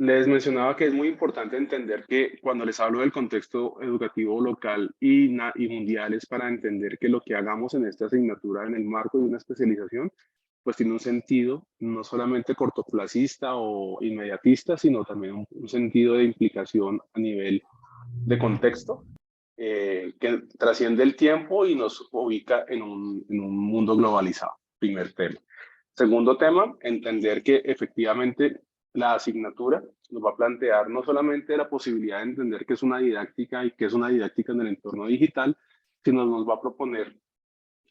Les mencionaba que es muy importante entender que cuando les hablo del contexto educativo local y mundial es para entender que lo que hagamos en esta asignatura en el marco de una especialización, pues tiene un sentido no solamente cortoplacista o inmediatista, sino también un sentido de implicación a nivel de contexto que trasciende el tiempo y nos ubica en un mundo globalizado. Primer tema. Segundo tema, entender que efectivamente la asignatura nos va a plantear no solamente la posibilidad de entender qué es una didáctica y qué es una didáctica en el entorno digital, sino nos va a proponer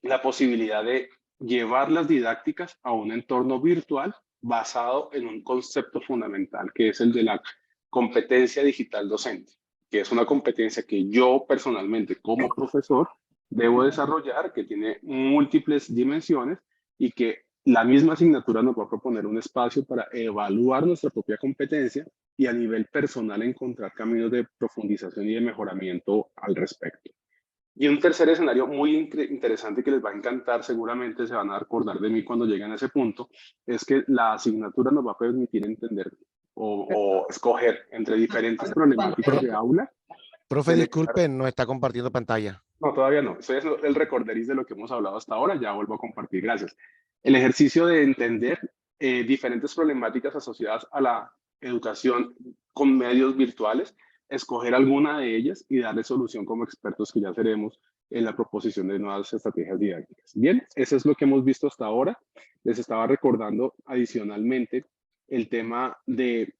la posibilidad de llevar las didácticas a un entorno virtual basado en un concepto fundamental, que es el de la competencia digital docente, que es una competencia que yo personalmente como profesor debo desarrollar, que tiene múltiples dimensiones y que la misma asignatura nos va a proponer un espacio para evaluar nuestra propia competencia y a nivel personal encontrar caminos de profundización y de mejoramiento al respecto. Y un tercer escenario muy interesante que les va a encantar, seguramente se van a acordar de mí cuando lleguen a ese punto, es que la asignatura nos va a permitir entender o escoger entre diferentes problemáticas de aula. Profe, disculpe, no está compartiendo pantalla. No, todavía no. Eso es el recorderis de lo que hemos hablado hasta ahora. Ya vuelvo a compartir. Gracias. El ejercicio de entender diferentes problemáticas asociadas a la educación con medios virtuales, escoger alguna de ellas y darle solución como expertos que ya seremos en la proposición de nuevas estrategias didácticas. Bien, eso es lo que hemos visto hasta ahora. Les estaba recordando adicionalmente el tema de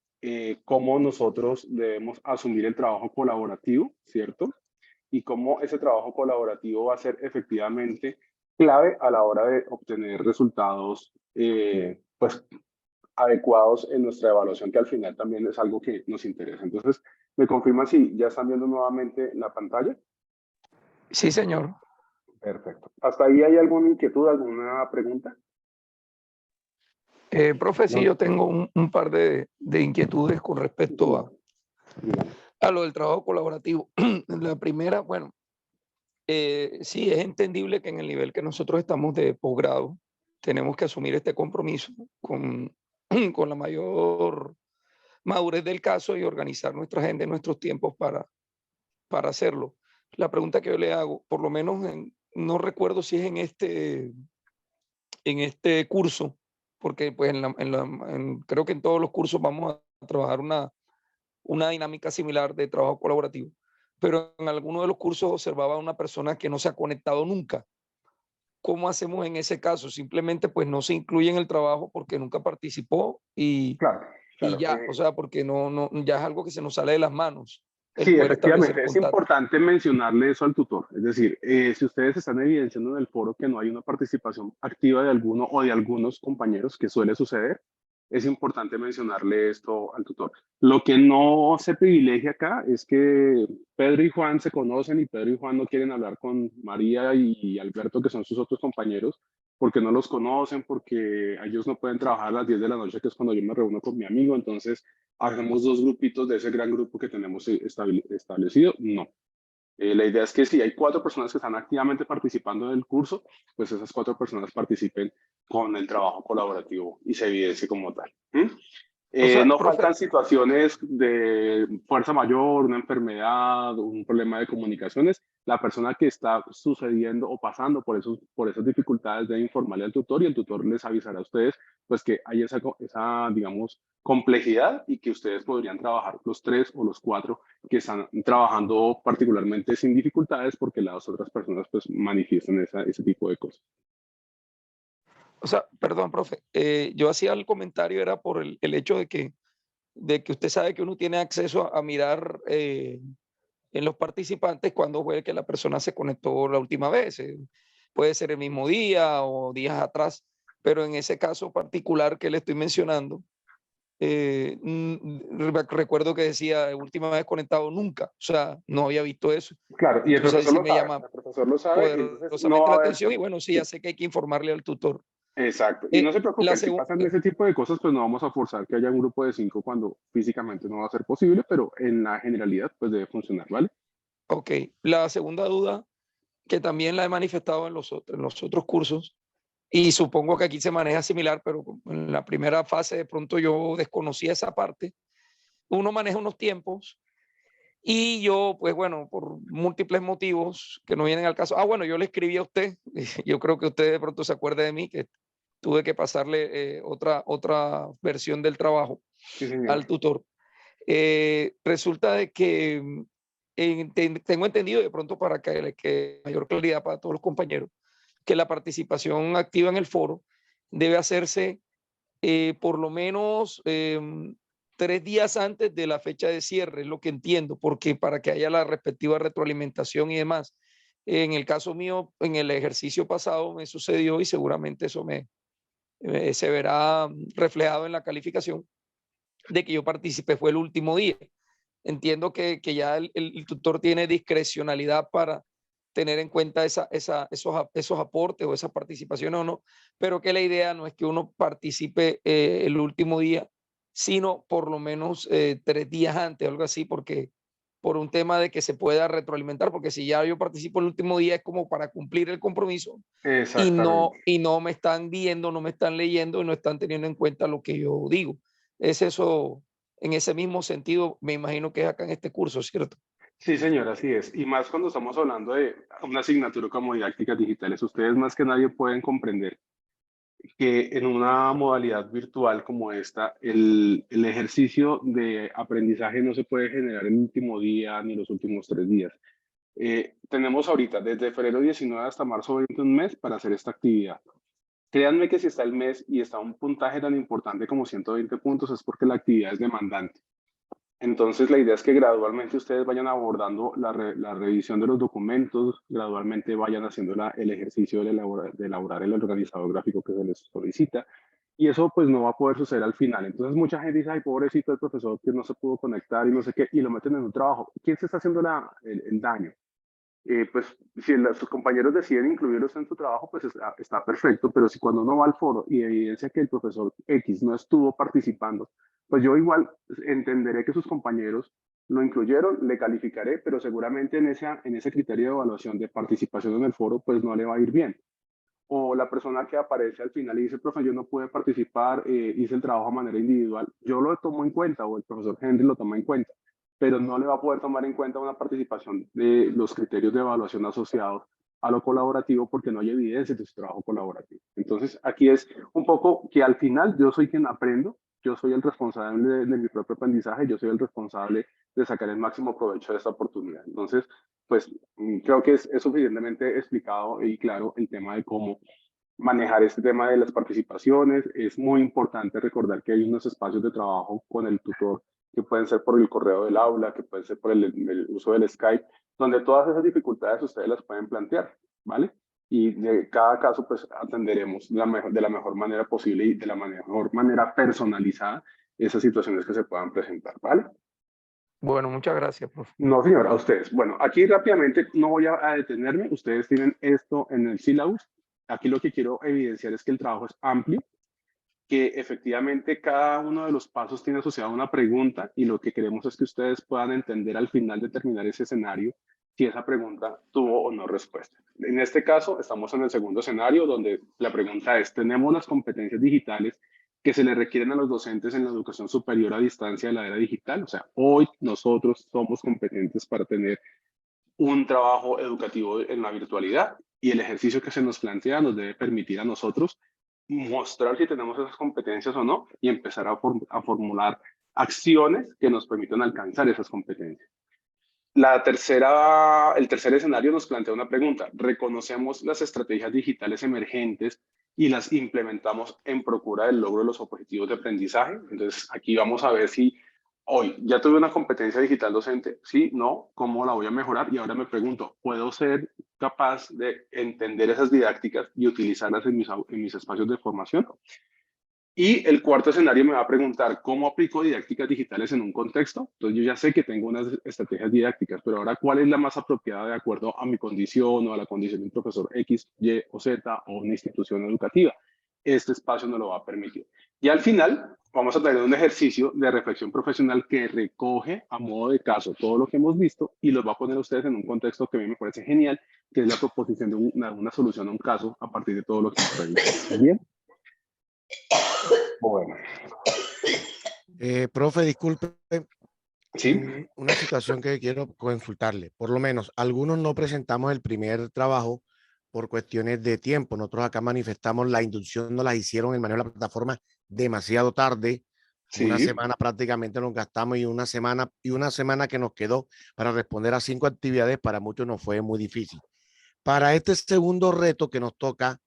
cómo nosotros debemos asumir el trabajo colaborativo, ¿cierto? Y cómo ese trabajo colaborativo va a ser efectivamente clave a la hora de obtener resultados pues, adecuados en nuestra evaluación, que al final también es algo que nos interesa. Entonces, ¿me confirman si ya están viendo nuevamente la pantalla? Sí, señor. Perfecto. ¿Hasta ahí hay alguna inquietud, alguna pregunta? Profe, sí, yo tengo un par de inquietudes con respecto a lo del trabajo colaborativo. La primera, bueno, sí, es entendible que en el nivel que nosotros estamos de posgrado, tenemos que asumir este compromiso con, con la mayor madurez del caso y organizar nuestra agenda y nuestros tiempos para hacerlo. La pregunta que yo le hago, por lo menos no recuerdo si es en este curso, porque pues creo que en todos los cursos vamos a trabajar una dinámica similar de trabajo colaborativo, pero en alguno de los cursos observaba a una persona que no se ha conectado nunca. ¿Cómo hacemos en ese caso? Simplemente pues no se incluye en el trabajo porque nunca participó Claro, y claro. ya, o sea, porque ya es algo que se nos sale de las manos el Sí, poder establecer efectivamente, es contacto. importante mencionarle eso al tutor. Es decir, si ustedes están evidenciando en el foro que no hay una participación activa de alguno o de algunos compañeros, que suele suceder, es importante mencionarle esto al tutor. Lo que no se privilegia acá es que Pedro y Juan se conocen y Pedro y Juan no quieren hablar con María y Alberto, que son sus otros compañeros, porque no los conocen, porque ellos no pueden trabajar a las 10 de la noche, que es cuando yo me reúno con mi amigo. Entonces, hagamos dos grupitos de ese gran grupo que tenemos establecido. No. La idea es que si hay 4 personas que están activamente participando del curso, pues esas 4 personas participen con el trabajo colaborativo y se evidencie como tal. O sea, No profe, faltan situaciones de fuerza mayor, una enfermedad, un problema de comunicaciones. La persona que está sucediendo o pasando por esas dificultades debe informarle al tutor y el tutor les avisará a ustedes pues que hay esa, digamos, complejidad y que ustedes podrían trabajar los 3 o los 4 que están trabajando particularmente sin dificultades porque las otras personas pues manifiestan ese tipo de cosas. o sea, perdón, profe, yo hacía el comentario era por el hecho de que usted sabe que uno tiene acceso a mirar en los participantes cuándo fue que la persona se conectó la última vez. Puede ser el mismo día o días atrás, pero en ese caso particular que le estoy mencionando, recuerdo que decía última vez conectado nunca, o sea, no había visto eso. Claro, y el Entonces ahí profesor sí lo me sabe, llama el profesor lo sabe, y entonces no poderosamente va a la haber... atención y bueno, sí, ya sé que hay que informarle al tutor. Exacto. Y no se La preocupen, si segunda, pasan ese tipo de cosas, pues no vamos a forzar que haya un grupo de 5 cuando físicamente no va a ser posible, pero en la generalidad, pues debe funcionar, ¿vale? ok, la segunda duda que también la he manifestado en los otros cursos y supongo que aquí se maneja similar, pero en la primera fase de pronto yo desconocía esa parte, uno maneja unos tiempos y yo, pues bueno, por múltiples motivos que no vienen al caso. Bueno, yo le escribí a usted, yo creo que usted de pronto se acuerde de mí, que tuve que pasarle otra versión del trabajo Sí, señor. al tutor. Resulta de que tengo entendido, de pronto para que mayor claridad para todos los compañeros, que la participación activa en el foro debe hacerse por lo menos 3 días antes de la fecha de cierre, es lo que entiendo, porque para que haya la respectiva retroalimentación y demás. En el caso mío, en el ejercicio pasado me sucedió y seguramente eso se verá reflejado en la calificación de que yo participé, fue el último día. Entiendo que ya el tutor tiene discrecionalidad para tener en cuenta esos aportes o esa participación o no, pero que la idea no es que uno participe el último día, sino por lo menos 3 días antes, algo así, porque por un tema de que se pueda retroalimentar, porque si ya yo participo el último día es como para cumplir el compromiso Exactamente. y no me están viendo, no me están leyendo y no están teniendo en cuenta lo que yo digo. Es eso, en ese mismo sentido, me imagino que es acá en este curso, ¿cierto? Sí, señor, así es. Y más cuando estamos hablando de una asignatura como didácticas digitales, ustedes más que nadie pueden comprender que en una modalidad virtual como esta, el ejercicio de aprendizaje no se puede generar el último día ni los últimos 3 días. Tenemos ahorita desde febrero 19 hasta marzo 20 un mes para hacer esta actividad. Créanme que si está el mes y está un puntaje tan importante como 120 puntos es porque la actividad es demandante. Entonces, la idea es que gradualmente ustedes vayan abordando la revisión de los documentos, gradualmente vayan haciendo el ejercicio de elaborar el organizador gráfico que se les solicita, y eso pues no va a poder suceder al final. Entonces, mucha gente dice, ay, pobrecito el profesor que no se pudo conectar y no sé qué, y lo meten en un trabajo. ¿Quién se está haciendo el daño? Pues si sus compañeros deciden incluirlos en su trabajo, pues está perfecto, pero si cuando uno va al foro y evidencia que el profesor X no estuvo participando, pues yo igual entenderé que sus compañeros lo incluyeron, le calificaré, pero seguramente en ese criterio de evaluación de participación en el foro, pues no le va a ir bien. O la persona que aparece al final y dice, profe, yo no pude participar, hice el trabajo de manera individual, yo lo tomo en cuenta, o el profesor Henry lo toma en cuenta, pero no le va a poder tomar en cuenta una participación de los criterios de evaluación asociados a lo colaborativo porque no hay evidencia de su trabajo colaborativo. Entonces, aquí es un poco que al final yo soy quien aprendo, yo soy el responsable de mi propio aprendizaje, yo soy el responsable de sacar el máximo provecho de esta oportunidad. Entonces, pues creo que es suficientemente explicado y claro el tema de cómo manejar este tema de las participaciones. Es muy importante recordar que hay unos espacios de trabajo con el tutor que pueden ser por el correo del aula, que pueden ser por el uso del Skype, donde todas esas dificultades ustedes las pueden plantear, ¿vale? Y de cada caso, pues atenderemos de la mejor manera posible y de la mejor manera personalizada esas situaciones que se puedan presentar, ¿vale? Bueno, muchas gracias, profe. No, señor, a ustedes. Bueno, aquí rápidamente no voy a detenerme. Ustedes tienen esto en el syllabus. Aquí lo que quiero evidenciar es que el trabajo es amplio, que efectivamente cada uno de los pasos tiene asociada una pregunta y lo que queremos es que ustedes puedan entender al final de terminar ese escenario si esa pregunta tuvo o no respuesta. En este caso, estamos en el segundo escenario donde la pregunta es, ¿tenemos las competencias digitales que se le requieren a los docentes en la educación superior a distancia de la era digital? O sea, hoy nosotros somos competentes para tener un trabajo educativo en la virtualidad y el ejercicio que se nos plantea nos debe permitir a nosotros mostrar si tenemos esas competencias o no y empezar a formular acciones que nos permitan alcanzar esas competencias. El tercer escenario nos plantea una pregunta. ¿Reconocemos las estrategias digitales emergentes y las implementamos en procura del logro de los objetivos de aprendizaje? Entonces, aquí vamos a ver si hoy ya tuve una competencia digital docente, sí, no, ¿cómo la voy a mejorar? Y ahora me pregunto, ¿puedo ser capaz de entender esas didácticas y utilizarlas en mis espacios de formación? Y el cuarto escenario me va a preguntar, ¿cómo aplico didácticas digitales en un contexto? Entonces yo ya sé que tengo unas estrategias didácticas, pero ahora, ¿cuál es la más apropiada de acuerdo a mi condición o a la condición de un profesor X, Y o Z o una institución educativa? Este espacio nos lo va a permitir. Y al final vamos a tener un ejercicio de reflexión profesional que recoge a modo de caso todo lo que hemos visto y los va a poner a ustedes en un contexto que a mí me parece genial, que es la proposición de una solución a un caso a partir de todo lo que hemos visto. ¿Bien? Bueno. Profe, disculpe, Sí, Una situación que quiero consultarle. Por lo menos, algunos no presentamos el primer trabajo por cuestiones de tiempo. Nosotros acá manifestamos la inducción, nos la hicieron el manejo de la plataforma demasiado tarde. Una sí. semana prácticamente nos gastamos y una semana que nos quedó para responder a 5 actividades, para muchos nos fue muy difícil. Para este segundo reto que nos toca,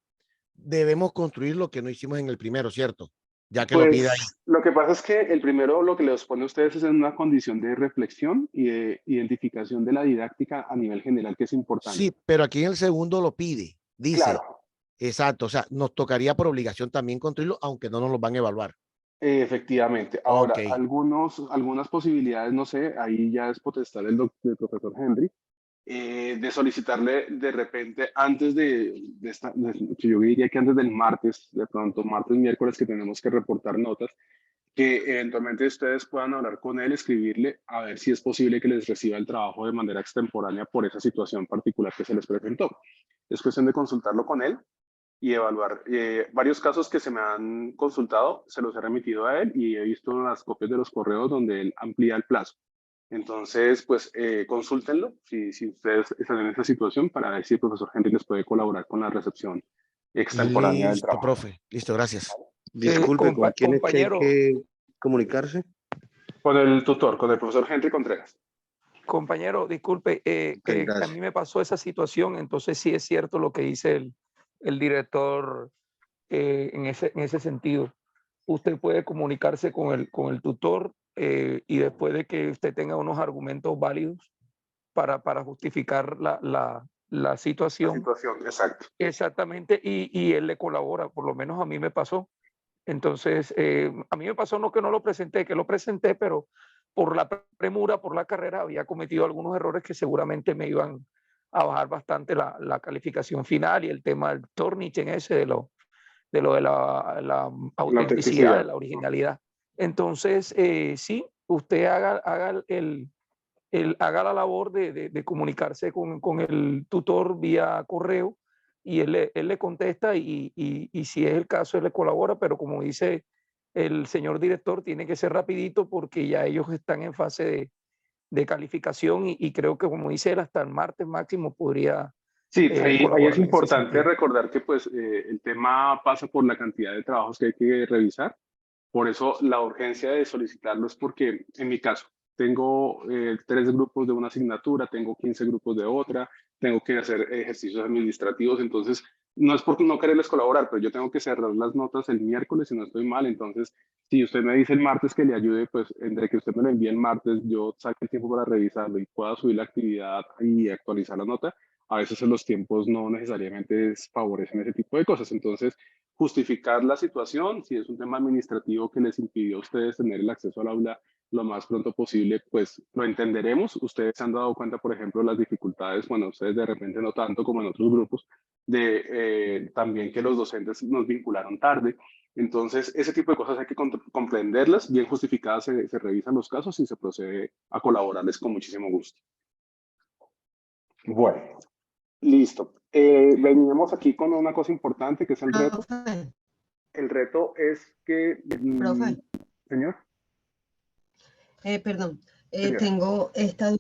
debemos construir lo que no hicimos en el primero, ¿cierto? Ya que lo pide ahí. Pues lo que pasa es que el primero lo que les pone a ustedes es en una condición de reflexión y de identificación de la didáctica a nivel general, que es importante. Sí, pero aquí en el segundo lo pide. Dice, Claro, exacto, o sea, nos tocaría por obligación también construirlo, aunque no nos lo van a evaluar. efectivamente. Ok, Ahora, algunas posibilidades, no sé, ahí ya es potestad del profesor Henry, de solicitarle de repente antes que yo diría que antes del martes, de pronto martes, miércoles, que tenemos que reportar notas, que eventualmente ustedes puedan hablar con él, escribirle, a ver si es posible que les reciba el trabajo de manera extemporánea por esa situación particular que se les presentó. Es cuestión de consultarlo con él y evaluar. Varios casos que se me han consultado, se los he remitido a él y he visto las copias de los correos donde él amplía el plazo. Entonces, pues consúltenlo si ustedes están en esa situación para ver si el profesor Henry les puede colaborar con la recepción extemporánea del listo, trabajo. profe. Listo, gracias. Disculpe, ¿con quién es que hay Compañero, que comunicarse? Con el tutor, con el profesor Henry Contreras. compañero, disculpe, Ok, a mí gracias. me pasó esa situación, entonces sí es cierto lo que dice el director en ese sentido. Usted puede comunicarse con el tutor y después de que usted tenga unos argumentos válidos para justificar la La situación, situación, exacto. exactamente, y él le colabora, por lo menos a mí me pasó. Entonces, a mí me pasó no que no lo presenté, que lo presenté, pero por la premura, por la carrera, había cometido algunos errores que seguramente me iban a bajar bastante la calificación final y el tema del Tornich en ese de la La autenticidad, de autenticidad. la originalidad. Entonces, sí, usted haga la labor de comunicarse con el tutor vía correo y él le contesta y si es el caso, él le colabora, pero como dice el señor director, tiene que ser rapidito porque ya ellos están en fase de calificación y creo que como dice él, hasta el martes máximo podría Sí, ahí es colaborar en ese importante sentido. recordar que pues el tema pasa por la cantidad de trabajos que hay que revisar. Por eso la urgencia de solicitarlo es porque en mi caso tengo 3 grupos de una asignatura, tengo 15 grupos de otra, tengo que hacer ejercicios administrativos, entonces no es por no quererles colaborar, pero yo tengo que cerrar las notas el miércoles si no estoy mal, entonces si usted me dice el martes que le ayude, pues entre que usted me lo envíe el martes, yo saque el tiempo para revisarlo y pueda subir la actividad y actualizar la nota, a veces los tiempos no necesariamente favorecen ese tipo de cosas, entonces justificar la situación, si es un tema administrativo que les impidió a ustedes tener el acceso al aula lo más pronto posible, pues lo entenderemos. Ustedes se han dado cuenta, por ejemplo, las dificultades, bueno, ustedes de repente no tanto como en otros grupos, de también que los docentes nos vincularon tarde. Entonces, ese tipo de cosas hay que comprenderlas, bien justificadas, se revisan los casos y se procede a colaborarles con muchísimo gusto. Bueno, listo. Venimos aquí con una cosa importante que es el reto. Profe, El reto es que, profe, señor, perdón, señora, tengo esta duda.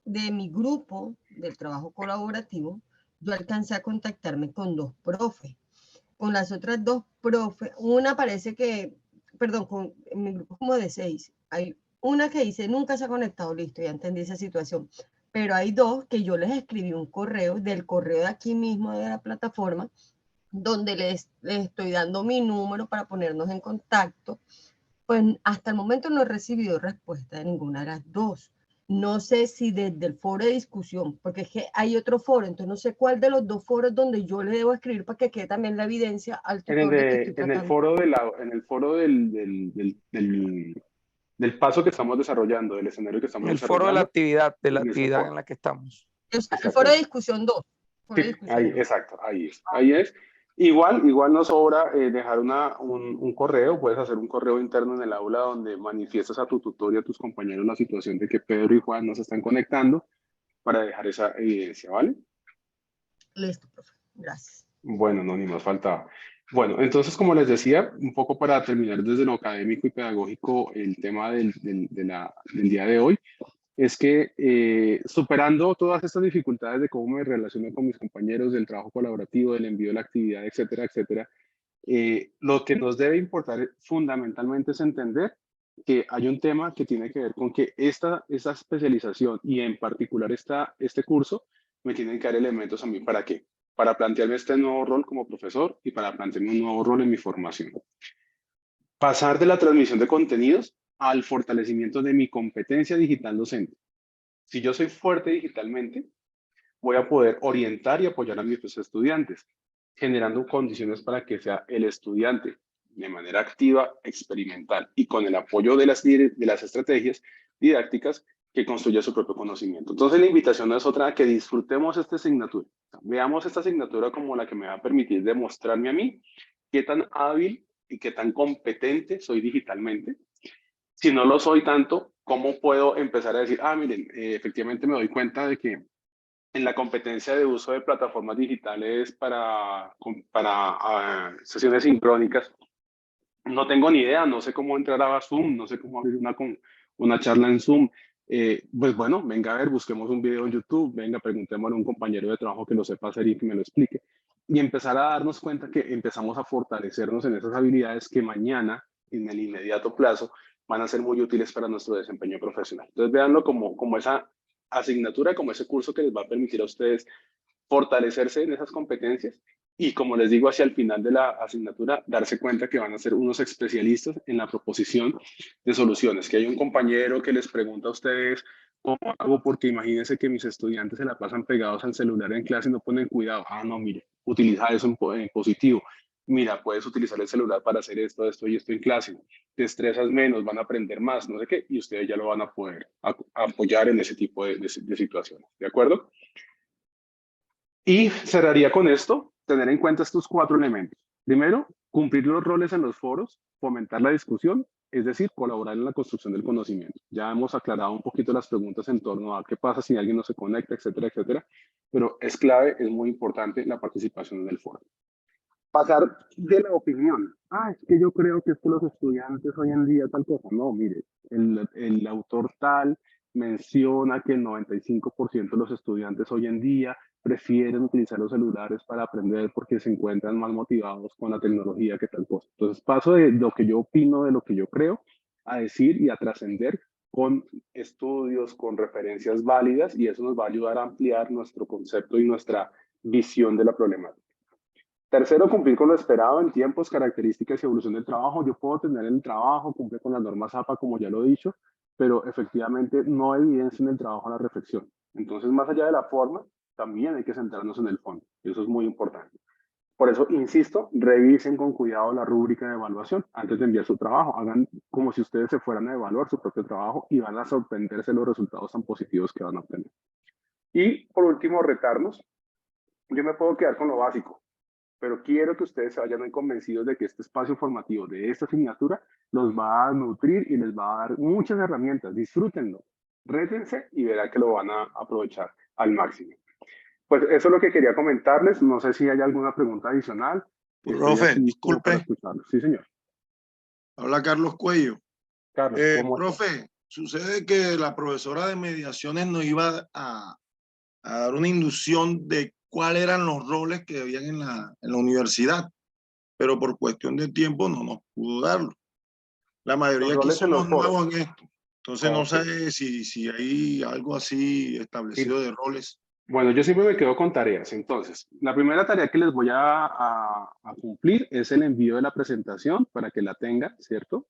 De mi grupo del trabajo colaborativo, yo alcancé a contactarme con 2 profes. Con las otras 2 profes, una parece que, perdón, en mi grupo como de 6. Hay una que dice nunca se ha conectado, listo, ya entendí esa situación. Pero hay 2 que yo les escribí un correo del correo de aquí mismo de la plataforma, donde les estoy dando mi número para ponernos en contacto. Pues hasta el momento no he recibido respuesta de ninguna de las 2. No sé si desde el foro de discusión, porque es que hay otro foro, entonces no sé cuál de los 2 foros donde yo le debo escribir para que quede también la evidencia al tutor de que estoy en el tratando. foro, en el foro del paso que estamos desarrollando, del escenario que estamos El foro desarrollando, de la en ese actividad foro. en la que estamos. O sea, el foro de Exactamente. discusión 2. Foro de Sí, ahí, discusión 2. exacto, ahí es. Ahí es. Igual nos sobra dejar un correo, puedes hacer un correo interno en el aula donde manifiestas a tu tutor y a tus compañeros la situación de que Pedro y Juan no se están conectando para dejar esa evidencia, ¿vale? Listo, profe. Gracias. Bueno, no, ni más faltaba. Bueno, entonces, como les decía, un poco para terminar desde lo académico y pedagógico, el tema del día de hoy es que superando todas estas dificultades de cómo me relaciono con mis compañeros, del trabajo colaborativo, del envío de la actividad, etcétera, etcétera, lo que nos debe importar fundamentalmente es entender que hay un tema que tiene que ver con que esta especialización y en particular este curso me tienen que dar elementos a mí para qué, para plantearme este nuevo rol como profesor y para plantearme un nuevo rol en mi formación. Pasar de la transmisión de contenidos al fortalecimiento de mi competencia digital docente. Si yo soy fuerte digitalmente, voy a poder orientar y apoyar a mis estudiantes, generando condiciones para que sea el estudiante de manera activa, experimental y con el apoyo de las estrategias didácticas que construya su propio conocimiento. Entonces la invitación no es otra a que disfrutemos esta asignatura. Veamos esta asignatura como la que me va a permitir demostrarme a mí qué tan hábil y qué tan competente soy digitalmente. Si no lo soy tanto, ¿cómo puedo empezar a decir, miren, efectivamente me doy cuenta de que en la competencia de uso de plataformas digitales para sesiones sincrónicas, no tengo ni idea, no sé cómo entrar a Zoom, no sé cómo abrir una charla en Zoom. Pues bueno, venga a ver, busquemos un video en YouTube, venga, preguntémosle a un compañero de trabajo que lo sepa hacer y que me lo explique. Y empezar a darnos cuenta que empezamos a fortalecernos en esas habilidades que mañana, en el inmediato plazo, van a ser muy útiles para nuestro desempeño profesional. Entonces, véanlo como esa asignatura, como ese curso que les va a permitir a ustedes fortalecerse en esas competencias y, como les digo, hacia el final de la asignatura, darse cuenta que van a ser unos especialistas en la proposición de soluciones, que hay un compañero que les pregunta a ustedes cómo hago, porque imagínense que mis estudiantes se la pasan pegados al celular en clase y no ponen cuidado. No, mire, utiliza eso en positivo. Mira, puedes utilizar el celular para hacer esto y esto en clase. Te estresas menos, van a aprender más, no sé qué, y ustedes ya lo van a poder apoyar en ese tipo de situaciones. ¿De acuerdo? Y cerraría con esto, tener en cuenta estos 4 elementos. Primero, cumplir los roles en los foros, fomentar la discusión, es decir, colaborar en la construcción del conocimiento. Ya hemos aclarado un poquito las preguntas en torno a qué pasa si alguien no se conecta, etcétera, etcétera, pero es clave, es muy importante la participación en el foro. Pasar de la opinión. Es que yo creo que es que los estudiantes hoy en día tal cosa. No, mire, el autor tal menciona que el 95% de los estudiantes hoy en día prefieren utilizar los celulares para aprender porque se encuentran más motivados con la tecnología que tal cosa. Entonces paso de lo que yo opino, de lo que yo creo, a decir y a trascender con estudios, con referencias válidas, y eso nos va a ayudar a ampliar nuestro concepto y nuestra visión de la problemática. Tercero, cumplir con lo esperado en tiempos, características y evolución del trabajo. Yo puedo tener el trabajo, cumplir con las normas APA, como ya lo he dicho, pero efectivamente no evidencia en el trabajo la reflexión. Entonces, más allá de la forma, también hay que centrarnos en el fondo. Y eso es muy importante. Por eso, insisto, revisen con cuidado la rúbrica de evaluación antes de enviar su trabajo. Hagan como si ustedes se fueran a evaluar su propio trabajo y van a sorprenderse los resultados tan positivos que van a obtener. Y, por último, retarnos. Yo me puedo quedar con lo básico, pero quiero que ustedes se vayan convencidos de que este espacio formativo de esta asignatura los va a nutrir y les va a dar muchas herramientas. Disfrútenlo, rétense y verán que lo van a aprovechar al máximo. Pues eso es lo que quería comentarles. No sé si hay alguna pregunta adicional. Profe, disculpe. Sí, señor. Habla Carlos Cuello. Carlos, profe, sucede que la profesora de mediaciones nos iba a dar una inducción de cuáles eran los roles que habían en la universidad, pero por cuestión de tiempo no nos pudo darlo. La mayoría aquí somos nuevos en esto, entonces no sé si hay algo así establecido de roles. Bueno, yo siempre me quedo con tareas. Entonces, la primera tarea que les voy a cumplir es el envío de la presentación para que la tengan, ¿cierto?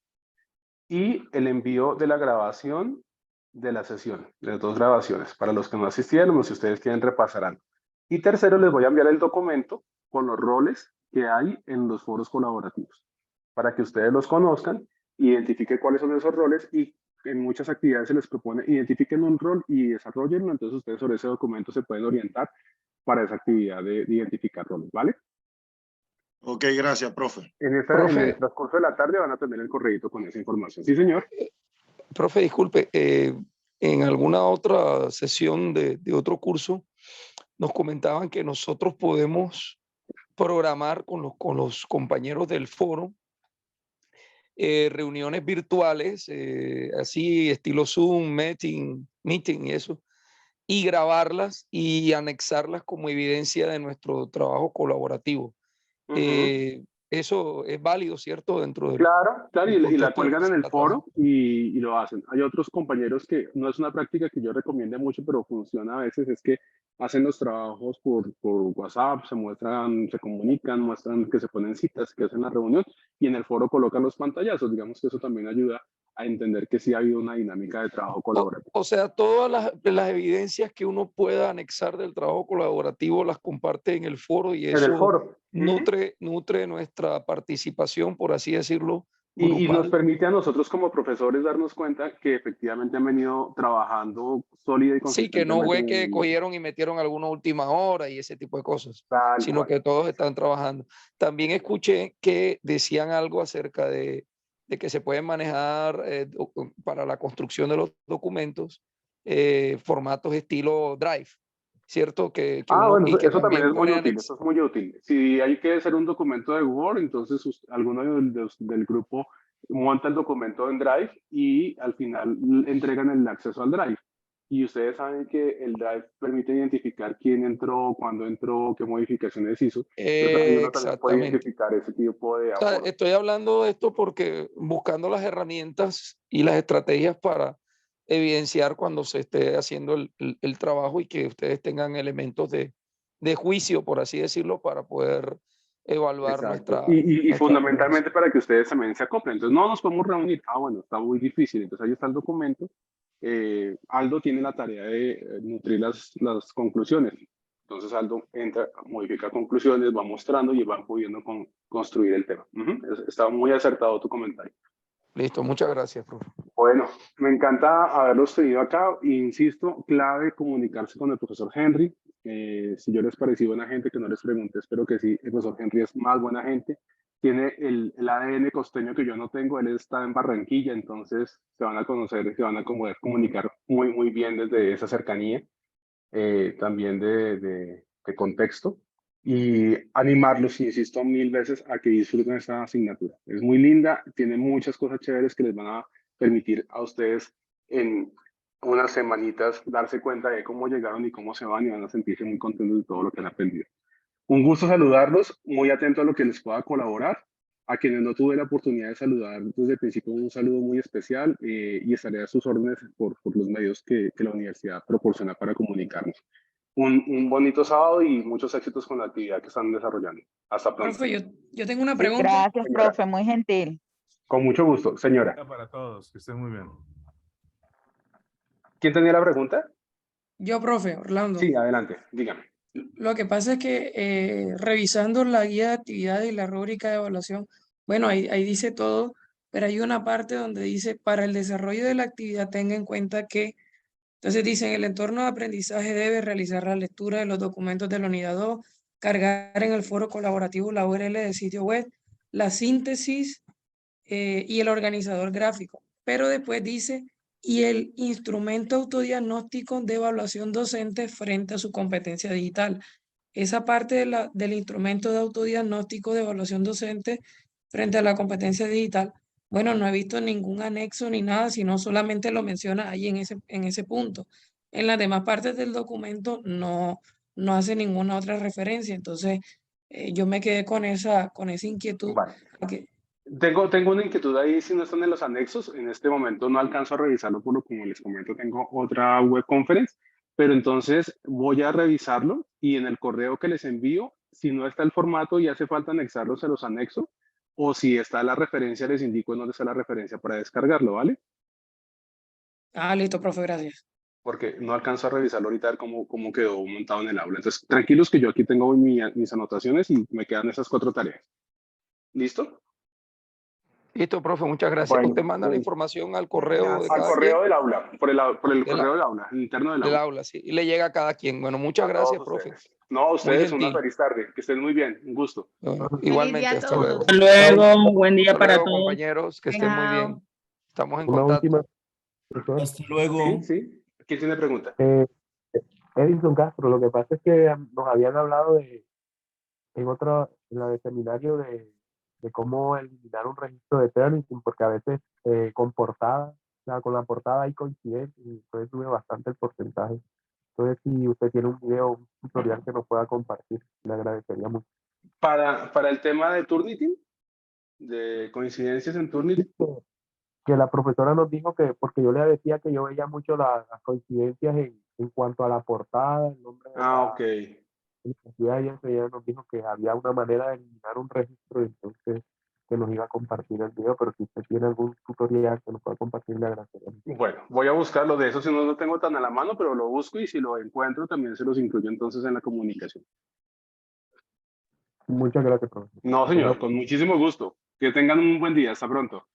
Y el envío de la grabación de la sesión, de las 2 grabaciones. Para los que no asistieron, si ustedes quieren repasar algo. Y tercero, les voy a enviar el documento con los roles que hay en los foros colaborativos, para que ustedes los conozcan, identifiquen cuáles son esos roles y en muchas actividades se les propone identifiquen un rol y desarrollenlo. Entonces ustedes sobre ese documento se pueden orientar para esa actividad de identificar roles, ¿vale? Ok, gracias, profe. En el transcurso de la tarde van a tener el correíto con esa información. Sí, señor. Profe, disculpe, en alguna otra sesión de otro curso nos comentaban que nosotros podemos programar con los compañeros del foro reuniones virtuales, así estilo Zoom, meeting y eso, y grabarlas y anexarlas como evidencia de nuestro trabajo colaborativo. Eso es válido, ¿cierto? Dentro del Claro, y la contexto cuelgan en el la foro y lo hacen. Hay otros compañeros que no es una práctica que yo recomiende mucho, pero funciona a veces, es que hacen los trabajos por WhatsApp, se muestran, se comunican, muestran que se ponen citas, que hacen la reunión y en el foro colocan los pantallazos. Digamos que eso también ayuda a entender que sí ha habido una dinámica de trabajo colaborativo. O sea, todas las evidencias que uno pueda anexar del trabajo colaborativo las comparte en el foro y En el eso foro. nutre nuestra participación, por así decirlo, Y nos grupal. permite a nosotros como profesores darnos cuenta que efectivamente han venido trabajando sólida y Sí, que no consistentemente. fue que cogieron y metieron alguna última hora y ese tipo de cosas, Tal sino cual. que todos están trabajando. También escuché que decían algo acerca de que se pueden manejar para la construcción de los documentos formatos estilo Drive, ¿cierto? Que Bueno, y que eso también también es muy pueden útil, eso es muy útil. Si hay que hacer un documento de Word, entonces alguno del grupo monta el documento en Drive y al final entregan el acceso al Drive. Y ustedes saben que el Drive permite identificar quién entró, cuándo entró, qué modificaciones hizo. Entonces ahí uno también puede exactamente. identificar ese tipo de O sea, aportes. estoy hablando de esto porque buscando las herramientas y las estrategias para evidenciar cuando se esté haciendo el trabajo y que ustedes tengan elementos de juicio, por así decirlo, para poder evaluar Exacto. nuestra Y programación. fundamentalmente para que ustedes también se acoplen. Entonces, no nos podemos reunir. Bueno, está muy difícil. Entonces, ahí está el documento. Aldo tiene la tarea de nutrir las conclusiones. Entonces, Aldo entra, modifica conclusiones, va mostrando y va pudiendo construir el tema. Está muy acertado tu comentario. Listo, muchas gracias, profe. Bueno, me encanta haberlos tenido acá. Insisto, clave comunicarse con el profesor Henry. Si yo les parecí buena gente, que no les pregunte, espero que sí. El profesor Henry es más buena gente. Tiene el ADN costeño que yo no tengo. Él está en Barranquilla, entonces se van a conocer, se van a poder comunicar muy, muy bien desde esa cercanía, también de contexto. Y animarlos, insisto, 1000 veces a que disfruten esta asignatura. Es muy linda, tiene muchas cosas chéveres que les van a permitir a ustedes en unas semanitas darse cuenta de cómo llegaron y cómo se van y van a sentirse muy contentos de todo lo que han aprendido. Un gusto saludarlos, muy atento a lo que les pueda colaborar. A quienes no tuve la oportunidad de saludar desde el principio, un saludo muy especial y estaré a sus órdenes por los medios que la universidad proporciona para comunicarnos. Un bonito sábado y muchos éxitos con la actividad que están desarrollando. Hasta pronto. Profe, yo tengo una Sí, pregunta. Gracias, señora. profe, muy gentil. Con mucho gusto, señora. Para todos, que estén muy bien. ¿Quién tenía la pregunta? Yo, profe, Orlando. Sí, adelante, dígame. Lo que pasa es que revisando la guía de actividades y la rúbrica de evaluación, bueno, ahí dice todo, pero hay una parte donde dice, para el desarrollo de la actividad tenga en cuenta que, entonces dicen, el entorno de aprendizaje debe realizar la lectura de los documentos de la unidad 2, cargar en el foro colaborativo la URL del sitio web, la síntesis y el organizador gráfico. Pero después dice, y el instrumento autodiagnóstico de evaluación docente frente a su competencia digital. Esa parte del instrumento de autodiagnóstico de evaluación docente frente a la competencia digital, bueno, no he visto ningún anexo ni nada, sino solamente lo menciona ahí en ese punto. En las demás partes del documento no hace ninguna otra referencia. Entonces, yo me quedé con esa inquietud. Vale. Porque, Tengo una inquietud ahí, si no están en los anexos, en este momento no alcanzo a revisarlo, por lo como les comento, tengo otra web conference, pero entonces voy a revisarlo y en el correo que les envío, si no está el formato y hace falta anexarlo, se los anexo, o si está la referencia, les indico en dónde está la referencia para descargarlo, ¿vale? listo, profe, gracias. Porque no alcanzo a revisarlo ahorita, a ver cómo quedó montado en el aula. Entonces, tranquilos que yo aquí tengo mis anotaciones y me quedan esas 4 tareas. ¿Listo? Listo, profe, muchas gracias. Bueno, Usted manda la información al correo de al cada correo quien. del aula, por el correo del aula, el interno del aula. Sí, y le llega a cada quien. Bueno, muchas gracias, profe. No, a ustedes, Muy una gentil. feliz tarde, que estén muy bien, un gusto. Bueno, Feliz día igualmente, a hasta todos. luego. Hasta luego, buen día Hasta para luego, todos. compañeros, que estén muy bien. Chao. Estamos en Una contacto. última, profesor. Hasta luego. Sí. ¿Quién tiene pregunta? Edison Castro, lo que pasa es que nos habían hablado en la de seminario de cómo eliminar un registro de Turnitin, porque a veces con portada, o sea, con la portada hay coincidencias y entonces sube bastante el porcentaje. Entonces, si usted tiene un video, un tutorial que nos pueda compartir, le agradecería mucho. Para el tema de Turnitin, de coincidencias en Turnitin. Que la profesora nos dijo que, porque yo le decía que yo veía mucho las coincidencias en cuanto a la portada, el nombre de Ok. la y eso, ella nos dijo que había una manera de eliminar un registro, entonces que nos iba a compartir el video, pero si usted tiene algún tutorial que nos pueda compartir, le agradecería. Bueno, voy a buscarlo de eso, si no lo tengo tan a la mano, pero lo busco y si lo encuentro también se los incluyo entonces en la comunicación. Muchas gracias, profesor. No, señor, con muchísimo gusto. Que tengan un buen día. Hasta pronto.